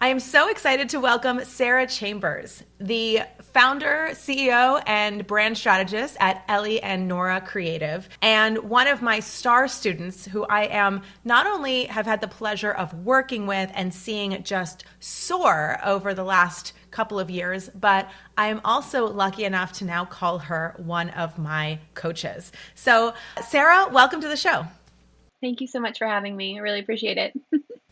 I am so excited to welcome Sara Chambers, the founder, CEO, and brand strategist at Elly and Nora Creative, and one of my star students who I am not only have had the pleasure of working with and seeing just soar over the last couple of years, but I am also lucky enough to now call her one of my coaches. So, Sara, welcome to the show. Thank you so much for having me. I really appreciate it.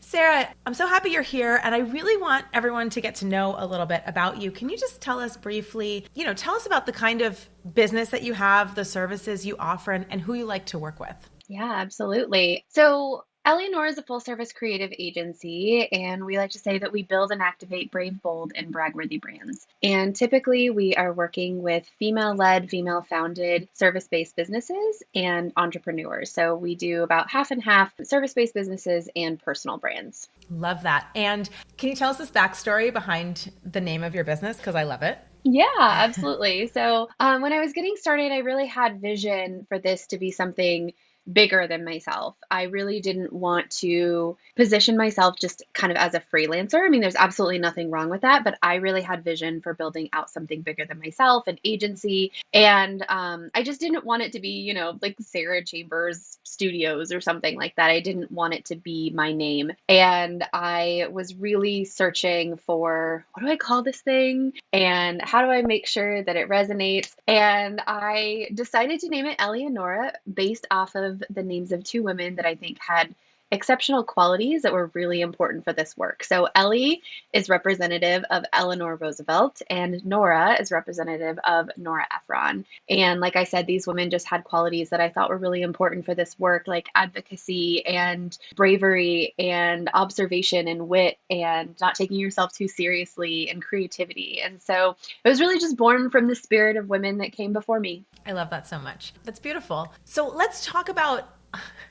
Sara, I'm so happy you're here, and I really want everyone to get to know a little bit about you. Can you just tell us briefly, tell us about the kind of business that you have, the services you offer, and who you like to work with? Yeah, absolutely. So, Elly and Nora is a full service creative agency, and we like to say that we build and activate brave, bold, and brag-worthy brands. And typically, we are working with female led, female founded service based businesses and entrepreneurs. So, we do about half and half service based businesses and personal brands. Love that. And can you tell us this backstory behind the name of your business? Because I love it. Yeah, absolutely. So, when I was getting started, I really had vision for this to be something bigger than myself. I really didn't want to position myself just kind of as a freelancer. I mean, there's absolutely nothing wrong with that, but I really had vision for building out something bigger than myself, an agency. And I just didn't want it to be, like Sara Chambers Studios or something like that. I didn't want it to be my name. And I was really searching for, what do I call this thing? And how do I make sure that it resonates? And I decided to name it Elly and Nora based off of the names of two women that I think had exceptional qualities that were really important for this work. So Elly is representative of Eleanor Roosevelt, and Nora is representative of Nora Ephron. And like I said, these women just had qualities that I thought were really important for this work, like advocacy and bravery and observation and wit and not taking yourself too seriously and creativity. And so it was really just born from the spirit of women that came before me. I love that so much. That's beautiful. So let's talk about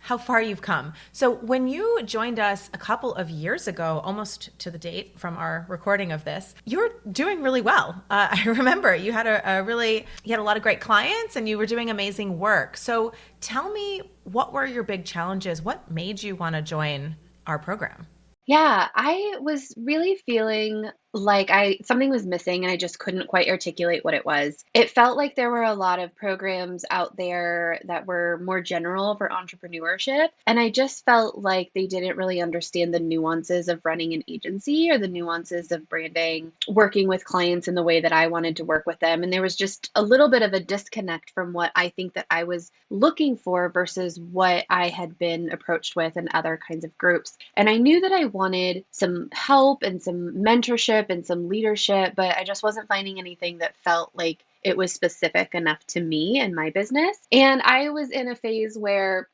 how far you've come. So when you joined us a couple of years ago, almost to the date from our recording of this, you were doing really well. I remember you had you had a lot of great clients and you were doing amazing work. So tell me, what were your big challenges? What made you want to join our program? Yeah, I was really feeling like something was missing and I just couldn't quite articulate what it was. It felt like there were a lot of programs out there that were more general for entrepreneurship, and I just felt like they didn't really understand the nuances of running an agency or the nuances of branding, working with clients in the way that I wanted to work with them. And there was just a little bit of a disconnect from what I think that I was looking for versus what I had been approached with in other kinds of groups. And I knew that I wanted some help and some mentorship and some leadership, but I just wasn't finding anything that felt like it was specific enough to me and my business. And I was in a phase where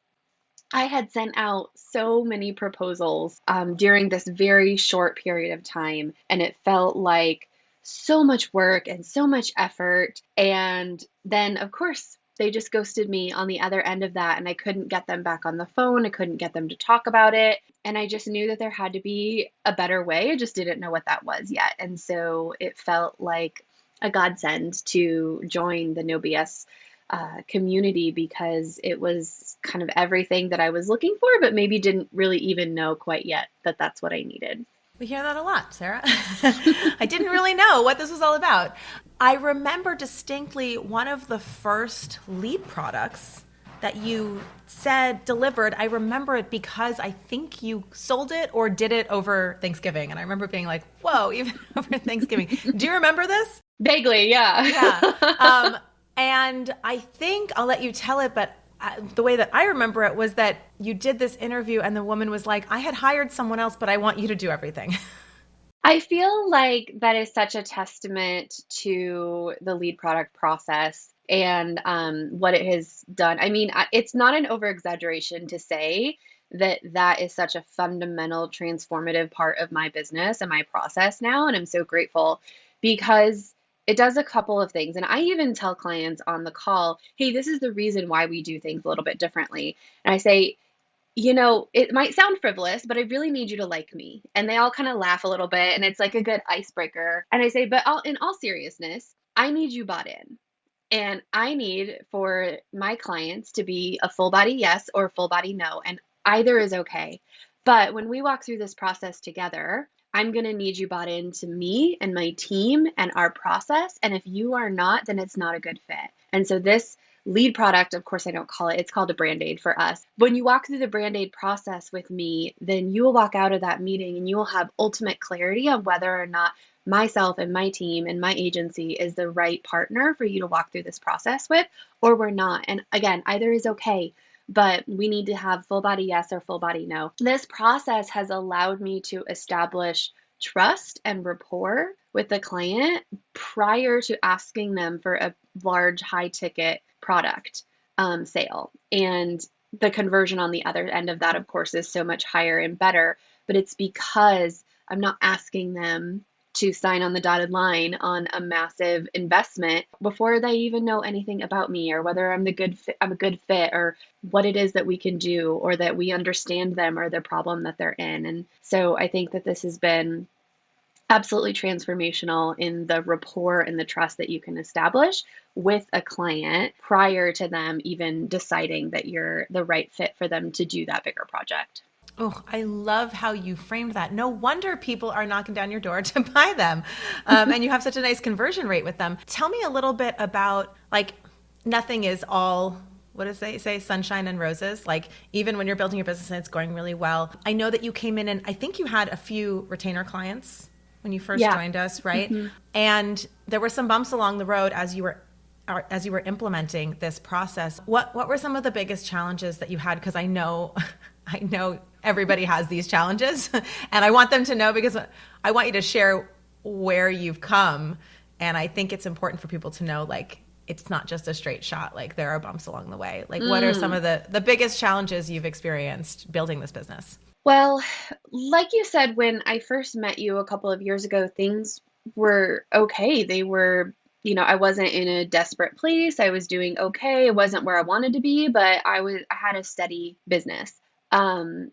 I had sent out so many proposals during this very short period of time, and it felt like so much work and so much effort. And then, of course, they just ghosted me on the other end of that, and I couldn't get them back on the phone. I couldn't get them to talk about it. And I just knew that there had to be a better way. I just didn't know what that was yet. And so it felt like a godsend to join the No BS community, because it was kind of everything that I was looking for, but maybe didn't really even know quite yet that that's what I needed. We hear that a lot, Sara. I didn't really know what this was all about. I remember distinctly one of the first lead products that you said delivered. I remember it because I think you sold it or did it over Thanksgiving. And I remember being like, whoa, even over Thanksgiving. Do you remember this? Vaguely, yeah. Yeah. And I think I'll let you tell it, but the way that I remember it was that you did this interview and the woman was like, I had hired someone else, but I want you to do everything. I feel like that is such a testament to the lead product process and what it has done. I mean, it's not an over-exaggeration to say that that is such a fundamental transformative part of my business and my process now. And I'm so grateful because it does a couple of things. And I even tell clients on the call, hey, this is the reason why we do things a little bit differently. And I say, it might sound frivolous, but I really need you to like me. And they all kind of laugh a little bit, and it's like a good icebreaker. And I say, but in all seriousness, I need you bought in. And I need for my clients to be a full body yes or full body no. And either is okay. But when we walk through this process together, I'm going to need you bought into me and my team and our process. And if you are not, then it's not a good fit. And so this lead product, of course, I don't call it, it's called a brand aid for us. When you walk through the brand aid process with me, then you will walk out of that meeting and you will have ultimate clarity on whether or not myself and my team and my agency is the right partner for you to walk through this process with, or we're not. And again, either is okay, but we need to have full body yes or full body no. This process has allowed me to establish trust and rapport with the client prior to asking them for a large high ticket product sale. And the conversion on the other end of that, of course, is so much higher and better, but it's because I'm not asking them to sign on the dotted line on a massive investment before they even know anything about me or whether I'm a good fit or what it is that we can do or that we understand them or the problem that they're in. And so I think that this has been absolutely transformational in the rapport and the trust that you can establish with a client prior to them even deciding that you're the right fit for them to do that bigger project. Oh, I love how you framed that. No wonder people are knocking down your door to buy them. And you have such a nice conversion rate with them. Tell me a little bit about, like, nothing is all, what does they say, sunshine and roses? Like, even when you're building your business and it's going really well. I know that you came in and I think you had a few retainer clients when you first joined us, right? Mm-hmm. And there were some bumps along the road as you were implementing this process. What were some of the biggest challenges that you had? Because I know everybody has these challenges and I want them to know because I want you to share where you've come. And I think it's important for people to know, like, it's not just a straight shot. Like, there are bumps along the way. Like, what are some of the biggest challenges you've experienced building this business? Well, like you said, when I first met you a couple of years ago, things were okay. They were, I wasn't in a desperate place. I was doing okay. It wasn't where I wanted to be, but I had a steady business.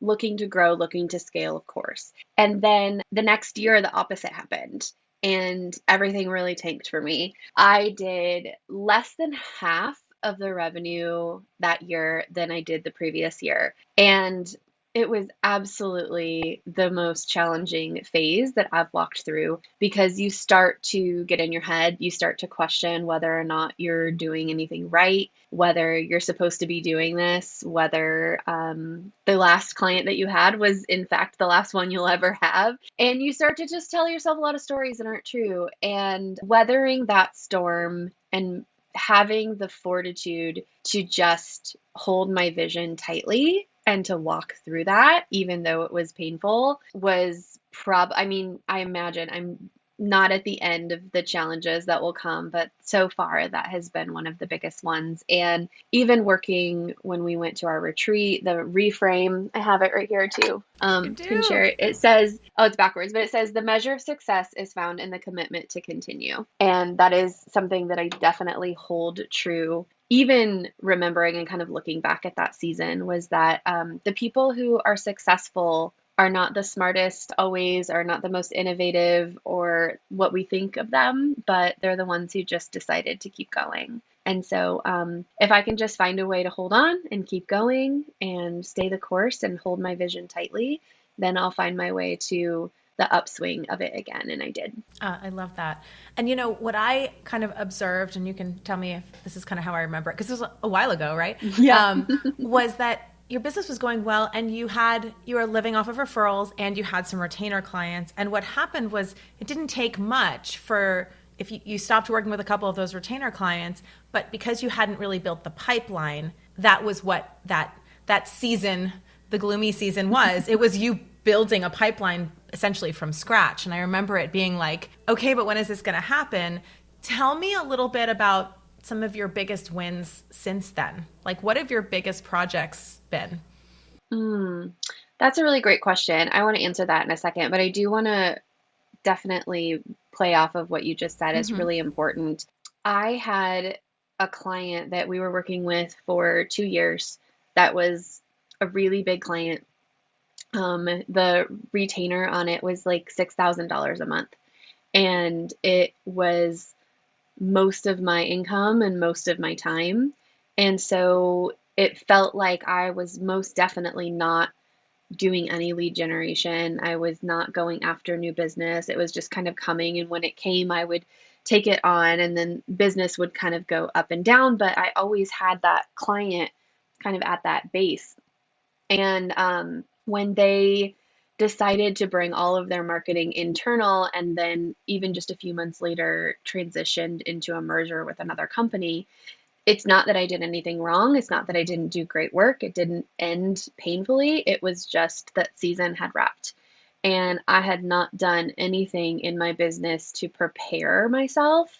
Looking to grow, looking to scale, of course. And then the next year, the opposite happened and everything really tanked for me. I did less than half of the revenue that year than I did the previous year. And it was absolutely the most challenging phase that I've walked through because you start to get in your head, you start to question whether or not you're doing anything right, whether you're supposed to be doing this, whether the last client that you had was in fact the last one you'll ever have. And you start to just tell yourself a lot of stories that aren't true. And weathering that storm and having the fortitude to just hold my vision tightly and to walk through that, even though it was painful, was I imagine I'm not at the end of the challenges that will come, but so far that has been one of the biggest ones. And even working when we went to our retreat, the reframe, I have it right here too. Can share it. It says, it's backwards, but it says the measure of success is found in the commitment to continue. And that is something that I definitely hold true. Even remembering and kind of looking back at that season was that the people who are successful are not the smartest always, or not the most innovative or what we think of them, but they're the ones who just decided to keep going. And so if I can just find a way to hold on and keep going and stay the course and hold my vision tightly, then I'll find my way to the upswing of it again. And I did. I love that. And what I kind of observed, and you can tell me if this is kind of how I remember it, because it was a while ago, right? Yeah. Was that your business was going well and you were living off of referrals and you had some retainer clients. And what happened was it didn't take much if you stopped working with a couple of those retainer clients, but because you hadn't really built the pipeline, that was what that season, the gloomy season was. It was you building a pipeline essentially from scratch. And I remember it being like, okay, but when is this going to happen? Tell me a little bit about some of your biggest wins since then. Like, what have your biggest projects been? That's a really great question. I want to answer that in a second, but I do want to definitely play off of what you just said. It's really important. I had a client that we were working with for 2 years that was a really big client. The retainer on it was like $6,000 a month. And it was most of my income and most of my time. And so it felt like I was most definitely not doing any lead generation. I was not going after new business. It was just kind of coming. And when it came, I would take it on, and then business would kind of go up and down. But I always had that client kind of at that base. And when they decided to bring all of their marketing internal, and then even just a few months later transitioned into a merger with another company, it's not that I did anything wrong. It's not that I didn't do great work. It didn't end painfully. It was just that season had wrapped. And I had not done anything in my business to prepare myself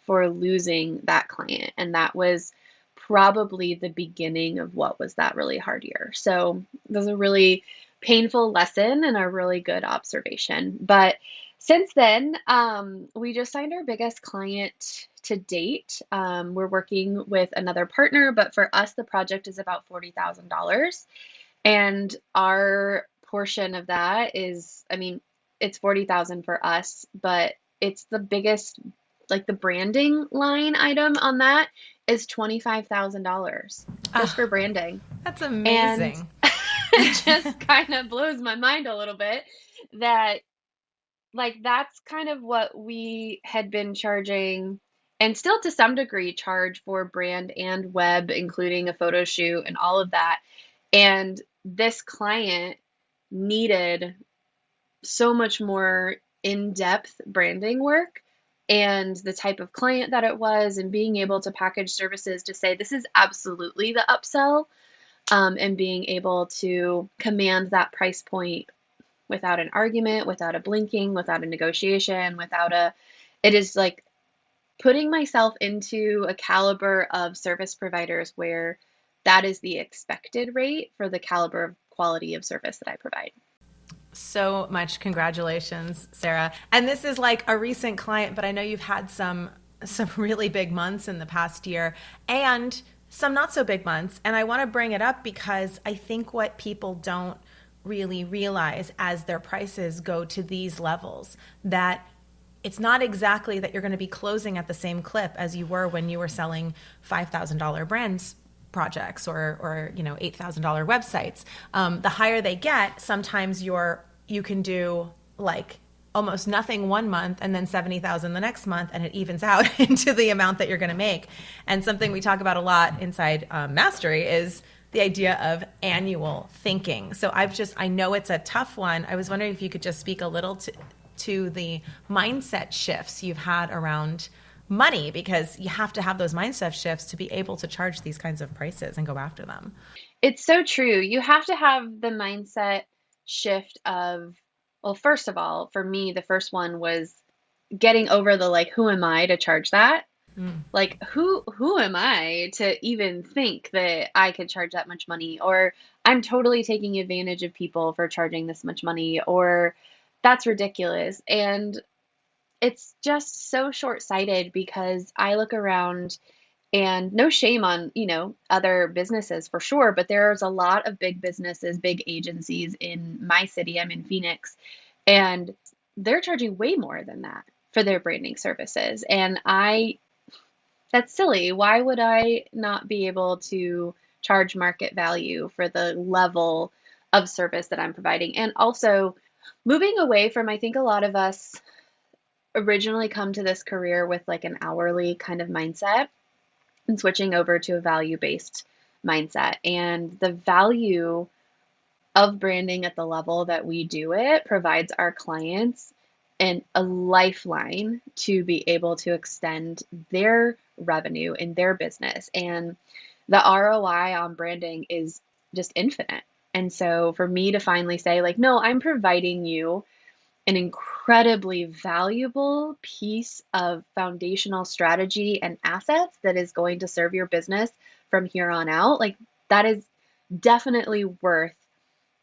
for losing that client. And that was probably the beginning of what was that really hard year. So it was a really painful lesson and a really good observation. But since then, we just signed our biggest client to date. We're working with another partner, but for us, the project is about $40,000. And our portion of that is, I mean, it's 40,000 for us, but it's the biggest, like the branding line item on that is $25,000 just for branding. That's And amazing. it just kind of blows my mind a little bit that like that's kind of what we had been charging and still to some degree charge for brand and web, including a photo shoot and all of that. And this client needed so much more in-depth branding work, and the type of client that it was, and being able to package services to say this is absolutely the upsell, and being able to command that price point without an argument, without a blinking, without a negotiation, it is like putting myself into a caliber of service providers where that is the expected rate for the caliber of quality of service that I provide. So much congratulations, Sarah. And this is like a recent client, but I know you've had some really big months in the past year and some not so big months. And I want to bring it up because I think what people don't really realize as their prices go to these levels, that it's not exactly that you're going to be closing at the same clip as you were when you were selling $5,000 brands projects or $8,000 websites. The higher they get, sometimes you can do like almost nothing one month and then 70,000 the next month, and it evens out into the amount that you're going to make. And something we talk about a lot inside Mastery is the idea of annual thinking. So I know it's a tough one. I was wondering if you could just speak a little to the mindset shifts you've had around money, because you have to have those mindset shifts to be able to charge these kinds of prices and go after them. It's so true. You have to have the mindset shift of, well, first of all, for me, the first one was getting over the like, who am I to charge that? Like, who am I to even think that I could charge that much money? Or I'm totally taking advantage of people for charging this much money, or that's ridiculous. And it's just so short-sighted because I look around, and no shame on, other businesses for sure, but there's a lot of big businesses, big agencies in my city. I'm in Phoenix, and they're charging way more than that for their branding services. And that's silly. Why would I not be able to charge market value for the level of service that I'm providing? And also moving away from, I think a lot of us originally come to this career with like an hourly kind of mindset, and switching over to a value-based mindset. And the value of branding at the level that we do it provides our clients a lifeline to be able to extend their revenue in their business. And the ROI on branding is just infinite. And so for me to finally say, like, no, I'm providing you an incredibly valuable piece of foundational strategy and assets that is going to serve your business from here on out, like that is definitely worth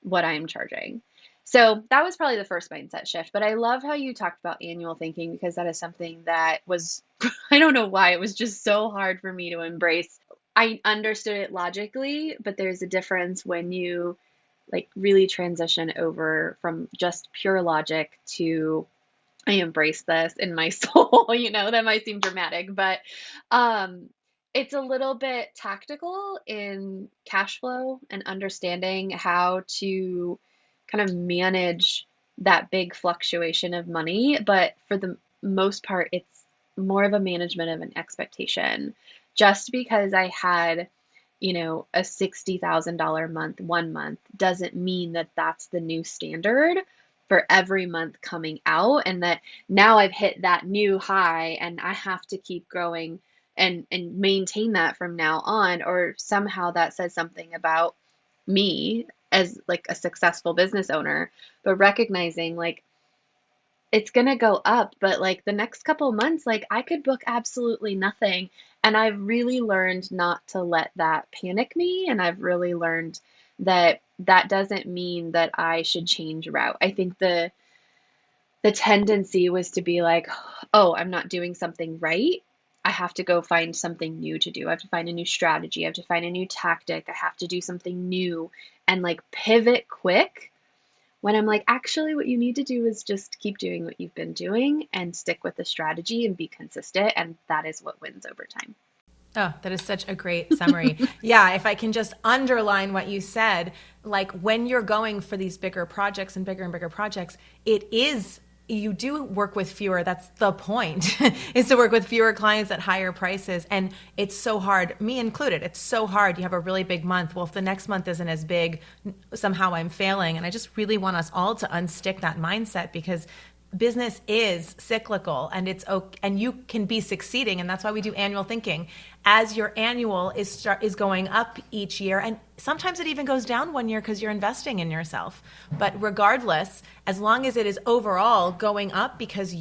what I'm charging. So that was probably the first mindset shift. But I love how you talked about annual thinking, because that is something that was, I don't know why, it was just so hard for me to embrace. I understood it logically, but there's a difference when you like really transition over from just pure logic to I embrace this in my soul. That might seem dramatic, but it's a little bit tactical in cash flow and understanding how to kind of manage that big fluctuation of money. But for the most part, it's more of a management of an expectation. Just because I had, a $60,000 month, 1 month, doesn't mean that that's the new standard for every month coming out, and that now I've hit that new high and I have to keep growing and maintain that from now on, or somehow that says something about me as like a successful business owner. But recognizing like it's going to go up, but like the next couple months, like I could book absolutely nothing. And I've really learned not to let that panic me. And I've really learned that that doesn't mean that I should change route. I think the tendency was to be like, oh, I'm not doing something right. I have to go find something new to do. I have to find a new strategy. I have to find a new tactic. I have to do something new and like pivot quick. When I'm like, actually, what you need to do is just keep doing what you've been doing and stick with the strategy and be consistent. And that is what wins over time. Oh, that is such a great summary. Yeah, if I can just underline what you said, like when you're going for these bigger projects and bigger projects, you do work with fewer. That's the point, is to work with fewer clients at higher prices. And it's so hard, me included. It's so hard. You have a really big month. Well, if the next month isn't as big, somehow I'm failing. And I just really want us all to unstick that mindset, because business is cyclical, and it's okay, and you can be succeeding. And that's why we do annual thinking. As your annual is going up each year, and sometimes it even goes down one year because you're investing in yourself. But regardless, as long as it is overall going up, because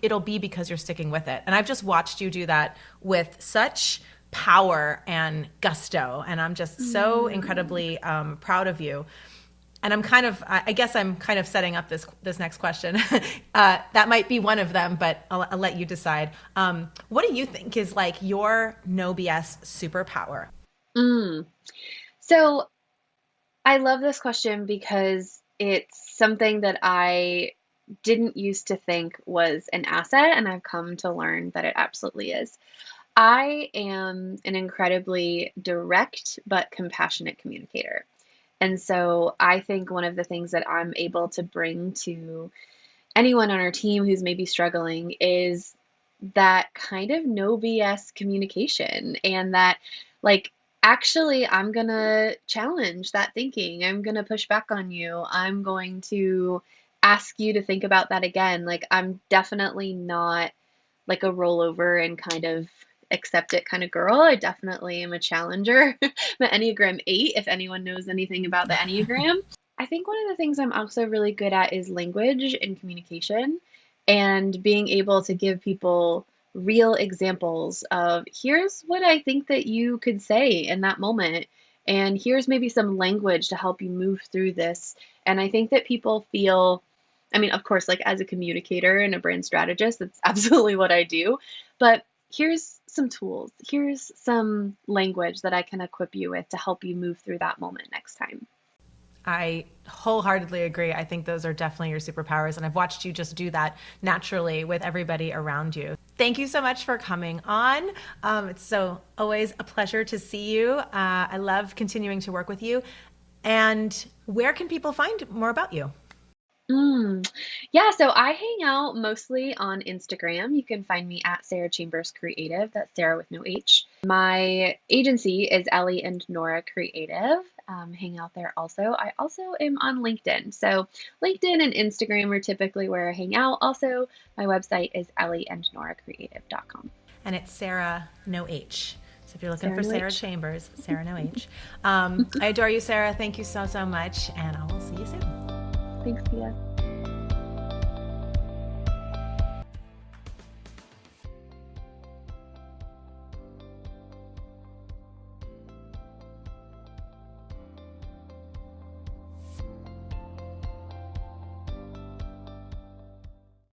it'll be because you're sticking with it. And I've just watched you do that with such power and gusto, and I'm just so incredibly proud of you. And I guess I'm kind of setting up this next question. That might be one of them, but I'll let you decide. What do you think is like your no BS superpower? So I love this question because it's something that I didn't used to think was an asset, and I've come to learn that it absolutely is. I am an incredibly direct but compassionate communicator. And so I think one of the things that I'm able to bring to anyone on our team who's maybe struggling is that kind of no BS communication, and that like, actually, I'm going to challenge that thinking. I'm going to push back on you. I'm going to ask you to think about that again. Like, I'm definitely not like a rollover and kind of accept it kind of girl. I definitely am a challenger. I'm an Enneagram 8, if anyone knows anything about the Enneagram. I think one of the things I'm also really good at is language and communication, and being able to give people real examples of here's what I think that you could say in that moment, and here's maybe some language to help you move through this. And I think that people feel, I mean, of course, like as a communicator and a brand strategist, that's absolutely what I do. But here's some tools, here's some language that I can equip you with to help you move through that moment next time. I wholeheartedly agree. I think those are definitely your superpowers, and I've watched you just do that naturally with everybody around you. Thank you so much for coming on. It's so always a pleasure to see you. I love continuing to work with you. And where can people find more about you? Yeah, so I hang out mostly on Instagram. You can find me at Sara Chambers Creative. That's Sarah with no H. My agency is Elly and Nora Creative. Hang out there also. I also am on LinkedIn. So LinkedIn and Instagram are typically where I hang out. Also, my website is ellyandnoracreative.com. And it's Sarah, no H. So if you're looking for Sara Chambers, Sarah, no H. I adore you, Sarah. Thank you so, so much. And I will see you soon. Thanks, Pia.